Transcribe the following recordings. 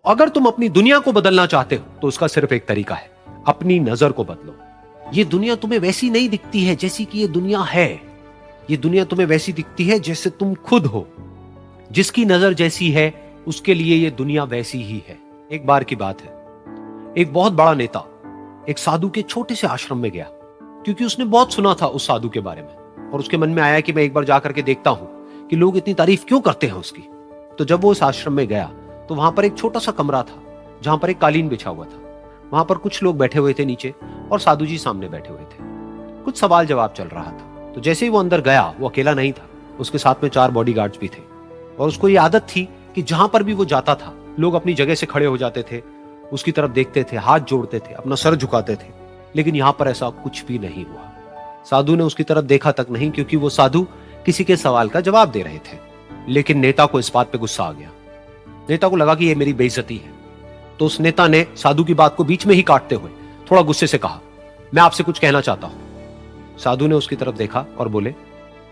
अगर तुम अपनी दुनिया को बदलना चाहते हो तो उसका सिर्फ एक तरीका है, अपनी नजर को बदलो। ये दुनिया तुम्हें वैसी नहीं दिखती है जैसी कि ये दुनिया है। ये दुनिया तुम्हें वैसी दिखती है जैसे तुम खुद हो। जिसकी नजर जैसी है उसके लिए ये दुनिया वैसी ही है। एक बार की बात है, एक बहुत बड़ा नेता एक साधु के छोटे से आश्रम में गया, क्योंकि उसने बहुत सुना था उस साधु के बारे में, और उसके मन में आया कि मैं एक बार जाकर के देखता हूं कि लोग इतनी तारीफ क्यों करते हैं उसकी। तो जब वो उस आश्रम में गया तो वहां पर एक छोटा सा कमरा था जहां पर एक कालीन बिछा हुआ था। वहां पर कुछ लोग बैठे हुए थे नीचे और साधु जी सामने बैठे हुए थे। कुछ सवाल जवाब चल रहा था। तो जैसे ही वो अंदर गया, वो अकेला नहीं था, उसके साथ में 4 बॉडीगार्ड्स भी थे। और उसको ये आदत थी कि जहां पर भी वो जाता था लोग अपनी जगह से खड़े हो जाते थे, उसकी तरफ देखते थे, हाथ जोड़ते थे, अपना सर झुकाते थे। लेकिन यहां पर ऐसा कुछ भी नहीं हुआ। साधु ने उसकी तरफ देखा तक नहीं, क्योंकि वो साधु किसी के सवाल का जवाब दे रहे थे। लेकिन नेता को इस बात पे गुस्सा आ गया। नेता को लगा कि ये मेरी बेइज्जती है। तो उस नेता ने साधु की बात को बीच में ही काटते हुए थोड़ा गुस्से से कहा, मैं आपसे कुछ कहना चाहता हूं। साधु ने उसकी तरफ देखा और बोले,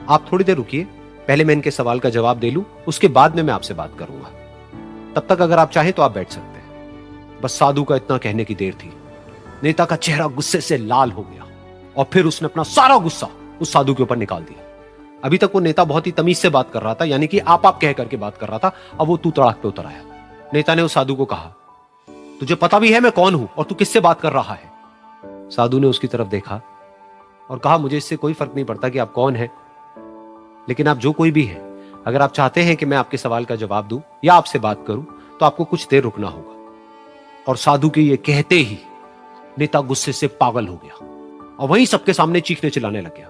आप थोड़ी देर रुकिए, पहले मैं इनके सवाल का जवाब दे लूं, उसके बाद में मैं आपसे बात करूंगा। तब तक अगर आप चाहें तो आप बैठ सकते हैं। बस साधु का इतना कहने की देर थी। नेता का चेहरा गुस्से से लाल हो गया और फिर उसने अपना सारा गुस्सा उस साधु के ऊपर निकाल दिया। अभी तक वो नेता बहुत ही तमीज से बात कर रहा था, यानी कि आप कह करके बात कर रहा था। अब वो तू तड़ाक पे उतर आया। नेता ने उस साधु को कहा, तुझे पता भी है मैं कौन हूं और तू किससे बात कर रहा है? साधु ने उसकी तरफ देखा और कहा, मुझे इससे कोई फर्क नहीं पड़ता कि आप कौन हैं, लेकिन आप जो कोई भी हैं, अगर आप चाहते हैं कि मैं आपके सवाल का जवाब दूं या आपसे बात करूं तो आपको कुछ देर रुकना होगा। और साधु के ये कहते ही नेता गुस्से से पागल हो गया और वहीं सबके सामने चीखने चिल्लाने लग गया,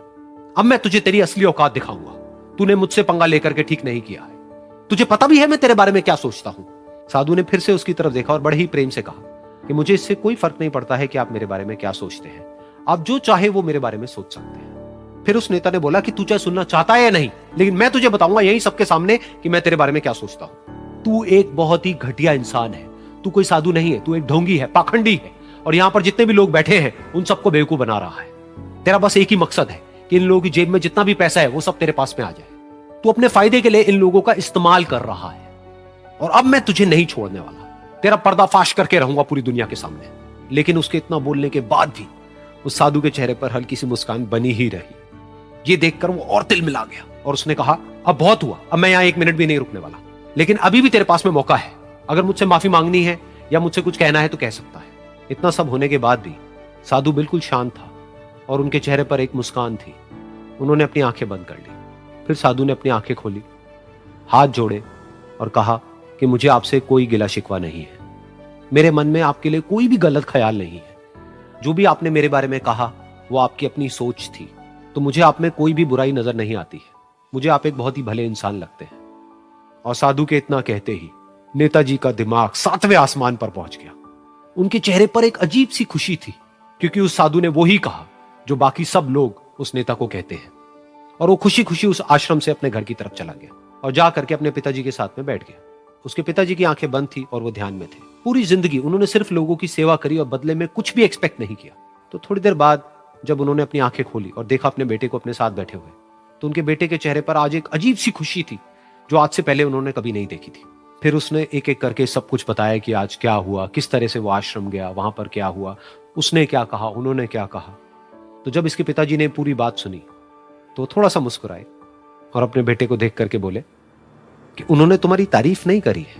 अब मैं तुझे तेरी असली औकात दिखाऊंगा। तूने मुझसे पंगा लेकर के ठीक नहीं किया है। तुझे पता भी है मैं तेरे बारे में क्या सोचता हूं। साधु ने फिर से उसकी तरफ देखा और बड़े ही प्रेम से कहा कि मुझे इससे कोई फर्क नहीं पड़ता है कि आप मेरे बारे में क्या सोचते हैं। आप जो चाहे वो मेरे बारे में सोच सकते हैं। फिर उस नेता ने बोला कि तू चाहे सुनना चाहता है या नहीं, लेकिन मैं तुझे बताऊंगा यही सबके सामने कि मैं तेरे बारे में क्या सोचता हूं। तू एक बहुत ही घटिया इंसान है। तू कोई साधु नहीं है, तू एक ढोंगी है, पाखंडी है, और यहां पर जितने भी लोग बैठे हैं उन सबको बेवकूफ बना रहा है। तेरा बस एक ही मकसद है कि इन लोगों की जेब में जितना भी पैसा है वो सब तेरे पास में आ जाए। तू अपने फायदे के लिए इन लोगों का इस्तेमाल कर रहा है और अब मैं तुझे नहीं छोड़ने वाला। तेरा पर्दाफाश करके रहूंगा पूरी दुनिया के सामने। लेकिन उसके इतना बोलने के बाद भी उस साधु के चेहरे पर हल्की सी मुस्कान बनी ही रही। ये देखकर वो और तिल मिला गया और उसने कहा, अब बहुत हुआ, अब मैं यहां 1 मिनट भी नहीं रुकने वाला। लेकिन अभी भी तेरे पास में मौका है। अगर मुझसे माफी मांगनी है या मुझसे कुछ कहना है तो कह सकता है। इतना सब होने के बाद भी साधु बिल्कुल शांत था और उनके चेहरे पर एक मुस्कान थी। उन्होंने अपनी आंखें बंद कर ली। फिर साधु ने अपनी आंखें खोली, हाथ जोड़े और कहा कि मुझे आपसे कोई गिला शिकवा नहीं है। मेरे मन में आपके लिए कोई भी गलत ख्याल नहीं है। जो भी आपने मेरे बारे में कहा वो आपकी अपनी सोच थी, तो मुझे आप में कोई भी बुराई नजर नहीं आती है। मुझे आप एक बहुत ही भले इंसान लगते हैं। और साधु के इतना कहते ही नेताजी का दिमाग 7वें आसमान पर पहुंच गया। उनके चेहरे पर एक अजीब सी खुशी थी, क्योंकि उस साधु ने वो ही कहा जो बाकी सब लोग उस नेता को कहते हैं। और वो खुशी खुशी उस आश्रम से अपने घर की तरफ चला गया और जा करके अपने पिताजी के साथ में बैठ गया। उसके पिताजी की आंखें बंद थी और वो ध्यान में थे। पूरी जिंदगी उन्होंने सिर्फ लोगों की सेवा करी और बदले में कुछ भी एक्सपेक्ट नहीं किया। तो थोड़ी देर बाद जब उन्होंने अपनी आंखें खोली और देखा अपने बेटे को अपने साथ बैठे हुए, तो उनके बेटे के चेहरे पर आज एक अजीब सी खुशी थी जो आज से पहले उन्होंने कभी नहीं देखी थी। फिर उसने एक एक करके सब कुछ बताया कि आज क्या हुआ, किस तरह से वो आश्रम गया, वहां पर क्या हुआ, उसने क्या कहा, उन्होंने क्या कहा। तो जब इसके पिताजी ने पूरी बात सुनी तो थोड़ा सा मुस्कुराए और अपने बेटे को देख करके बोले कि उन्होंने तुम्हारी तारीफ नहीं करी है,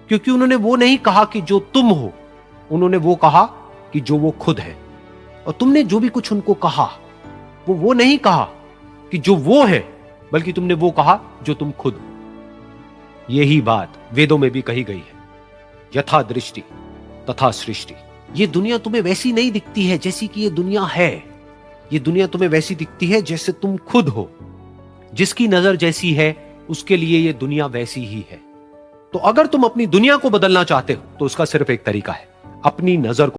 क्योंकि उन्होंने वो नहीं कहा कि जो तुम हो, उन्होंने वो कहा कि जो वो खुद है। और तुमने जो भी कुछ उनको कहा वो नहीं कहा कि जो वो है, बल्कि तुमने वो कहा जो तुम खुद हो। यही बात वेदों में भी कही गई है, यथा दृष्टि तथा सृष्टि। ये दुनिया तुम्हें वैसी नहीं दिखती है जैसी कि ये दुनिया है। ये दुनिया तुम्हें वैसी दिखती है जैसे तुम खुद हो। जिसकी नजर जैसी है उसके लिए ये दुनिया वैसी ही है। तो अगर तुम अपनी दुनिया को बदलना चाहते हो तो उसका सिर्फ एक तरीका है, अपनी नजर को